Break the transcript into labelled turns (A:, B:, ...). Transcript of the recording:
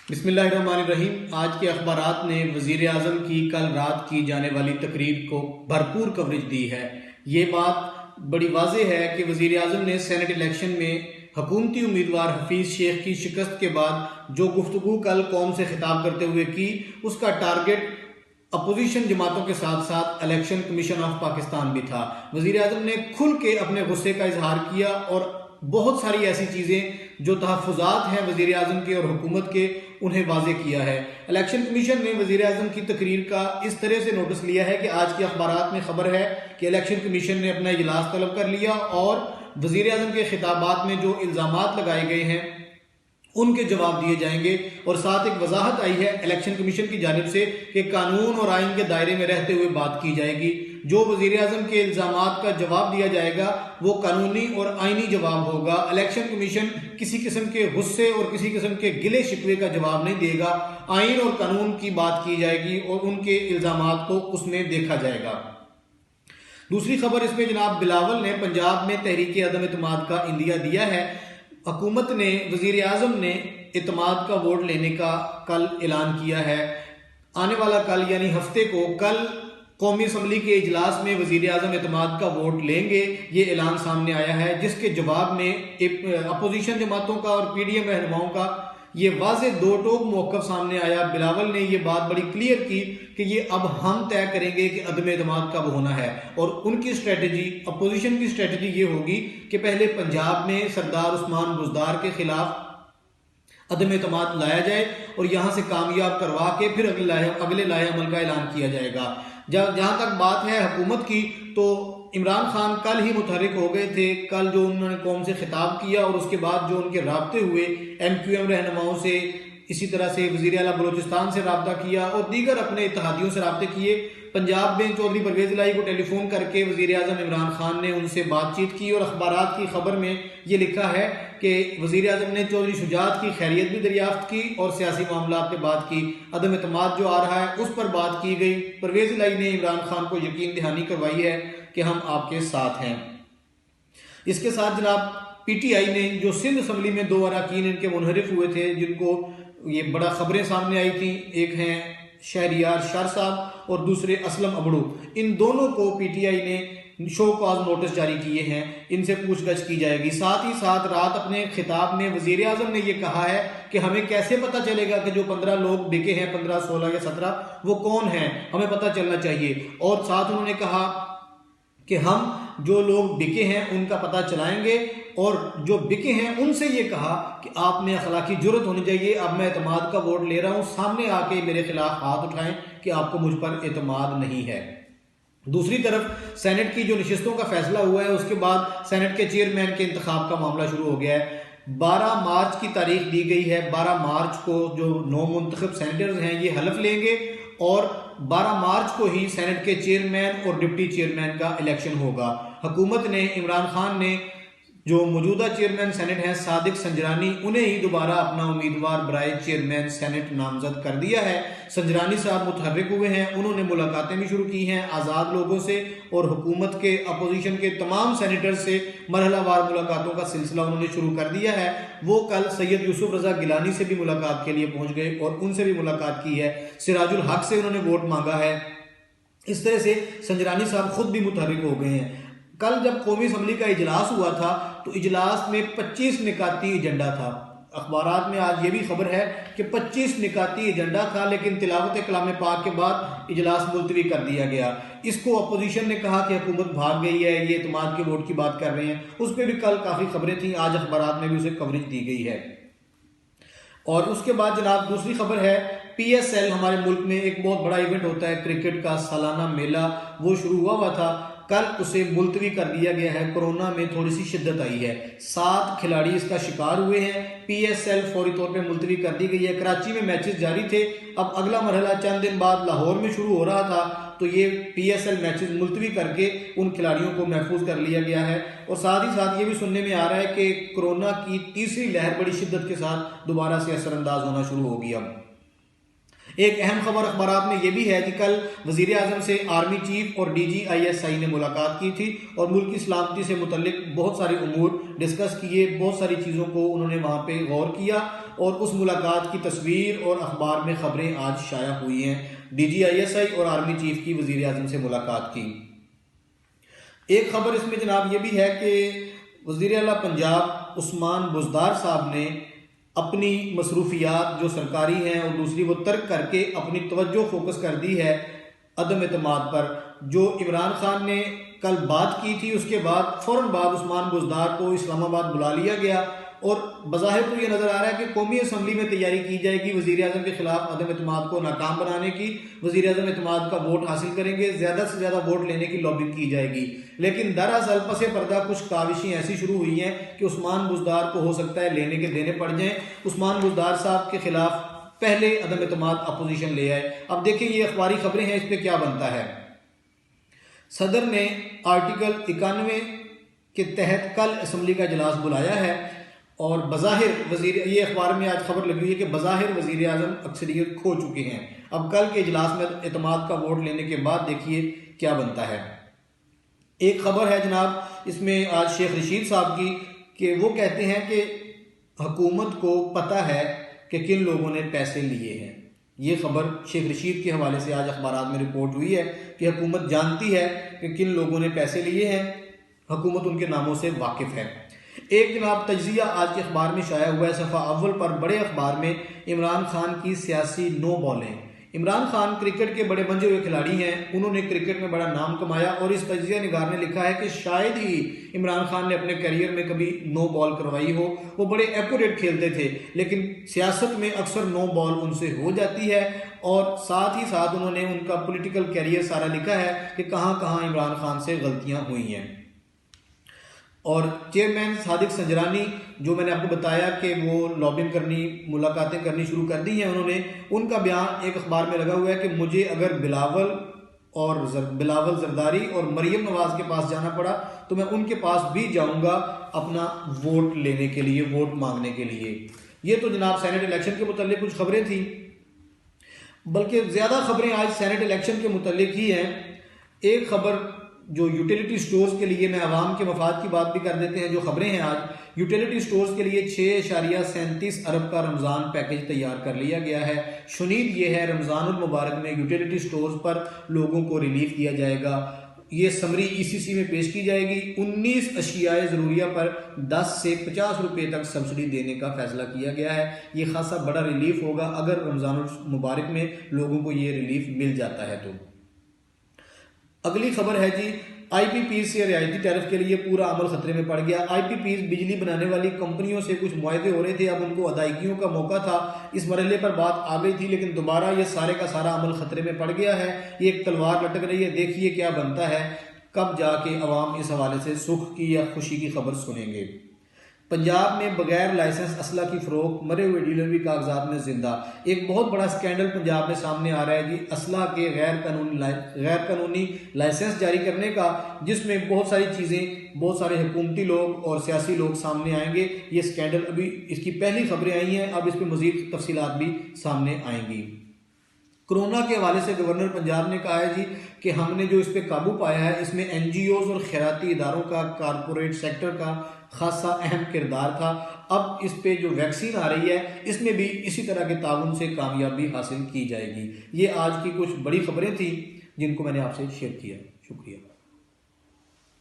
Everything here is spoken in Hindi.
A: बिस्मिल्लाहिर्रहमानिर्रहीम। आज के अखबारात ने वज़ीर आज़म की कल रात की जाने वाली तकरीर को भरपूर कवरेज दी है। ये बात बड़ी वाज़ेह है कि वज़ीर आज़म ने सेनेट इलेक्शन में हुकूमती उम्मीदवार हफीज़ शेख की शिकस्त के बाद जो गुफ्तगू कल कौम से खिताब करते हुए की, उसका टारगेट अपोजिशन जमातों के साथ साथ इलेक्शन कमीशन ऑफ पाकिस्तान भी था। वज़ीर आज़म ने खुल के अपने गुस्से का इजहार किया और बहुत सारी ऐसी चीज़ें जो तहफ़्फ़ुज़ात हैं वज़ीर आज़म के और हुकूमत के, उन्हें वाज़े किया है। इलेक्शन कमीशन ने वज़ीर आज़म की तकरीर का इस तरह से नोटिस लिया है कि आज के अखबारात में खबर है कि इलेक्शन कमीशन ने अपना इजलास तलब कर लिया और वज़ीर आज़म के खिताबात में जो इल्ज़ामात लगाए गए हैं उनके जवाब दिए जाएंगे। और साथ एक वजाहत आई है इलेक्शन कमीशन की जानिब से कि कानून और आइन के दायरे में रहते हुए बात की जाएगी। जो वज़ीर आज़म के इल्ज़ामात का जवाब दिया जाएगा वो कानूनी और आइनी जवाब होगा। इलेक्शन कमीशन किसी किस्म के गुस्से और किसी किस्म के गिले शिकवे का जवाब नहीं देगा। आइन और कानून की बात की जाएगी और उनके इल्ज़ामात को उसमें देखा जाएगा। दूसरी खबर इसमें जनाब बिलावल ने पंजाब में तहरीक अदम एतमाद का इंदिया दिया है। हुकूमत ने, वज़ीर आज़म ने एतमाद का वोट लेने का कल ऐलान किया है। आने वाला कल यानी हफ्ते को कल कौमी असम्बली के इजलास में वज़ीर आज़म एतमाद का वोट लेंगे, ये ऐलान सामने आया है, जिसके जवाब में अपोजिशन जमातों का और PDM रहनुमाओं का ये वाज़े दो टोक मौक़िफ़ सामने आया। बिलावल ने ये बात बड़ी क्लियर की कि ये अब हम तय करेंगे कि अदम एतमाद कब होना है और उनकी स्ट्रेटजी, अपोजिशन की स्ट्रेटजी ये होगी कि पहले पंजाब में सरदार उस्मान बुज़दार के खिलाफ अदम एतमाद लाया जाए और यहाँ से कामयाब करवा के फिर अगले लाए अमल का ऐलान किया जाएगा। जहाँ तक बात है हुकूमत की, तो इमरान खान कल ही मुतहरिक हो गए थे। कल जो उन्होंने कौम से खिताब किया और उसके बाद जो उनके राब्ते हुए MQM रहनुमाओं से, इसी तरह से वज़ीर आला बलूचिस्तान से रब्ता किया और दीगर अपने इत्तेहादियों से रब्ते किए। पंजाब में चौधरी परवेज़ इलाही को टेलीफोन करके वज़ीर आज़म इमरान खान ने उनसे बातचीत की और अखबारात की खबर में ये लिखा है कि वज़ीर आज़म ने चौधरी शुजात की खैरियत भी दरियाफ्त की और सियासी मामलात पे बात की। अदम एतमाद जो आ रहा है उस पर बात की गई। परवेज़ इलाही ने इमरान खान को यकीन दहानी करवाई है कि हम आपके साथ हैं। इसके साथ जनाब PTI ने, जो सिंध असम्बली में दो अरकान इनके मुनहरिफ हुए थे जिनको ये बड़ा खबरें सामने आई थी, एक हैं शहरियार शार साहब और दूसरे असलम अबड़ू, इन दोनों को PTI ने शो कॉज नोटिस जारी किए हैं, इनसे पूछगछ की जाएगी। साथ ही साथ रात अपने खिताब में वज़ीर आज़म ने यह कहा है कि हमें कैसे पता चलेगा कि जो 15 लोग बिके हैं, 15, 16 या 17, वो कौन हैं, हमें पता चलना चाहिए। और साथ उन्होंने कहा कि हम जो लोग बिके हैं उनका पता चलाएंगे और जो बिके हैं उनसे ये कहा कि आप में अखलाकी जुर्रत होनी चाहिए, अब मैं एतमाद का वोट ले रहा हूं, सामने आके मेरे खिलाफ हाथ उठाएं कि आपको मुझ पर एतमाद नहीं है। दूसरी तरफ सेनेट की जो नशिस्तों का फैसला हुआ है उसके बाद सेनेट के चेयरमैन के इंतखाब का मामला शुरू हो गया है। 12 मार्च की तारीख दी गई है। 12 मार्च को जो 9 मुंतखब सेनेटर्स हैं ये हलफ लेंगे और 12 मार्च को ही सेनेट के चेयरमैन और डिप्टी चेयरमैन का इलेक्शन होगा। हुकूमत ने, इमरान खान ने जो मौजूदा चेयरमैन सेनेट हैं सादिक संजरानी, उन्हें ही दोबारा अपना उम्मीदवार बराए चेयरमैन सेनेट नामजद कर दिया है। संजरानी साहब मुतहर्रिक हुए हैं, उन्होंने मुलाकातें भी शुरू की हैं आज़ाद लोगों से और हुकूमत के, अपोजिशन के तमाम सेनेटर से मरहलावार मुलाकातों का सिलसिला उन्होंने शुरू कर दिया है। वो कल सैयद यूसुफ रजा गिलानी से भी मुलाकात के लिए पहुंच गए और उनसे भी मुलाकात की है। सिराजुल हक से उन्होंने वोट मांगा है। इस तरह से संजरानी साहब खुद भी मुतहर्रिक हो गए हैं। कल जब कौमी असम्बली का इजलास हुआ था तो इजलास में 25 निकाती एजेंडा था। अखबारात में आज ये भी खबर है कि 25 निकाती एजेंडा था, लेकिन तिलावत कलाम पाक के बाद इजलास मुलतवी कर दिया गया। इसको अपोजिशन ने कहा कि हुकूमत भाग गई है, ये एतमाद के वोट की बात कर रहे हैं। उस पर भी कल काफ़ी खबरें थी, आज अखबारात में भी उसे कवरेज दी गई है। और उसके बाद जनाब दूसरी खबर है PSL, हमारे मुल्क में एक बहुत बड़ा इवेंट होता है क्रिकेट का सालाना मेला, वो शुरू हुआ था, कल उसे मुलतवी कर दिया गया है। कोरोना में थोड़ी सी शिद्दत आई है, 7 खिलाड़ी इसका शिकार हुए हैं। PSL फौरी तौर पे मुलतवी कर दी गई है। कराची में मैचेस जारी थे, अब अगला मरहला चंद दिन बाद लाहौर में शुरू हो रहा था, तो ये PSL मैचेस मुलतवी करके उन खिलाड़ियों को महफूज कर लिया गया है। और साथ ही साथ ये भी सुनने में आ रहा है कि कोरोना की तीसरी लहर बड़ी शिद्दत के साथ दोबारा से असरअंदाज होना शुरू होगी। अब एक अहम खबर अखबारात में यह भी है कि कल वज़ीर आज़म से आर्मी चीफ और DG ISI ने मुलाकात की थी और मुल्क की सलामती से मुतल्लिक बहुत सारे उमूर डिस्कस किए, बहुत सारी चीज़ों को उन्होंने वहाँ पे गौर किया और उस मुलाकात की तस्वीर और अखबार में खबरें आज शाया हुई हैं। DGISI और आर्मी चीफ की वजीर आजम से मुलाकात की। एक खबर इसमें जनाब ये भी है कि वजीर आला पंजाब उस्मान बुज़दार साहब ने अपनी मसरूफियात जो सरकारी हैं और दूसरी वो तर्क करके अपनी तवज्जो फोकस कर दी है अदम एतमाद पर। जो इमरान खान ने कल बात की थी उसके बाद फ़ौरन बाद उस्मान बुज़दार को इस्लामाबाद बुला लिया गया और बज़ाहिर तो ये नज़र आ रहा है कि कौमी असम्बली में तैयारी की जाएगी वज़ीर आज़म के खिलाफ अदम एतमाद को नाकाम बनाने की। वज़ीर आज़म एतमाद का वोट हासिल करेंगे, ज़्यादा से ज़्यादा वोट लेने की लॉबिंग की जाएगी। लेकिन दरअसल पसे पर्दा कुछ काविशें ऐसी शुरू हुई हैं कि उस्मान बुज़दार को हो सकता है लेने के देने पड़ जाएं। उस्मान बुज़दार साहब के खिलाफ पहले अदम एतमाद अपोजिशन ले आए। अब देखिए ये अखबारी खबरें हैं, इस पर क्या बनता है। सदर ने आर्टिकल 91 के तहत कल असम्बली का इजलास बुलाया है और बज़ाहिर वजीर, ये अखबार में आज खबर लगी हुई है कि बज़ाहिर वजीर आज़म अक्सरियत खो चुके हैं। अब कल के इजलास में एतमाद का वोट लेने के बाद देखिए क्या बनता है। एक खबर है जनाब इसमें आज शेख रशीद साहब की कि वो कहते हैं कि हुकूमत को पता है कि किन लोगों ने पैसे लिए हैं। ये खबर शेख रशीद के हवाले से आज अखबारात में रिपोर्ट हुई है कि हुकूमत जानती है कि किन लोगों ने पैसे लिए हैं, हुकूमत उनके नामों से वाकिफ है। एक जनाब तज्जिया आज के अखबार में शाया हुआ है सफ़ा अव्वल पर, बड़े अखबार में इमरान खान की सियासी नो बॉलें। इमरान खान क्रिकेट के बड़े मंजे हुए खिलाड़ी हैं, उन्होंने क्रिकेट में बड़ा नाम कमाया और इस तज्जिया निगार ने लिखा है कि शायद ही इमरान खान ने अपने करियर में कभी नो बॉल करवाई हो। वो बड़े एक्यूरेट खेलते थे लेकिन सियासत में अक्सर नो बॉल उनसे हो जाती है और साथ ही साथ उन्होंने उनका पॉलिटिकल कैरियर सारा लिखा है कि कहाँ कहाँ इमरान खान से गलतियाँ हुई हैं। और चेयरमैन सादिक संजरानी जो मैंने आपको बताया कि वो लॉबिंग करनी, मुलाकातें करनी शुरू कर दी हैं उन्होंने, उनका बयान एक अखबार में लगा हुआ है कि मुझे अगर बिलावल जरदारी और मरियम नवाज के पास जाना पड़ा तो मैं उनके पास भी जाऊंगा अपना वोट लेने के लिए, वोट मांगने के लिए। ये तो जनाब सेनेट इलेक्शन के मुतालिक कुछ खबरें थी, बल्कि ज़्यादा खबरें आज सेनेट इलेक्शन के मुतालिक ही हैं। एक खबर जो यूटिलिटी स्टोर्स के लिए, मैं आवाम के मफाद की बात भी कर देते हैं, जो खबरें हैं आज यूटिलिटी स्टोर्स के लिए 6.37 अरब का रमज़ान पैकेज तैयार कर लिया गया है। शुनीद ये है रमज़ानुल मुबारक में यूटिलिटी स्टोर्स पर लोगों को रिलीफ दिया जाएगा। ये समरी ECC में पेश की जाएगी। 19 अशियाए ज़रूरिया पर 10 से 50 रुपये तक सब्सिडी देने का फैसला किया गया है। ये खासा बड़ा रिलीफ होगा अगर रमज़ानुल मुबारक में लोगों को ये रिलीफ मिल जाता है तो। अगली खबर है जी, IPPs से रियायती टैरिफ के लिए पूरा अमल खतरे में पड़ गया। IPPs बिजली बनाने वाली कंपनियों से कुछ मुआहदे हो रहे थे, अब उनको अदायगियों का मौका था। इस मरहले पर बात आ गई थी लेकिन दोबारा ये सारे का सारा अमल खतरे में पड़ गया है। ये एक तलवार लटक रही है, देखिए क्या बनता है, कब जाके अवाम इस हवाले से सुख की या खुशी की खबर सुनेंगे। पंजाब में बगैर लाइसेंस असला की फरोख्त, मरे हुए डीलर भी कागजात में जिंदा। एक बहुत बड़ा स्कैंडल पंजाब में सामने आ रहा है जी, असला के गैर कानूनी लाइसेंस जारी करने का, जिसमें बहुत सारी चीज़ें, बहुत सारे हुकूमती लोग और सियासी लोग सामने आएंगे। ये स्कैंडल अभी इसकी पहली खबरें आई हैं, अब इस पर मजीद तफसीलात भी सामने आएंगी। कोरोना के हवाले से गवर्नर पंजाब ने कहा है जी कि हमने जो इस पर काबू पाया है इसमें NGOs और खैराती इदारों का, कारपोरेट सेक्टर का खासा अहम किरदार था। अब इस पे जो वैक्सीन आ रही है इसमें भी इसी तरह के ताउन से कामयाबी हासिल की जाएगी। ये आज की कुछ बड़ी खबरें थी जिनको मैंने आपसे शेयर किया। शुक्रिया।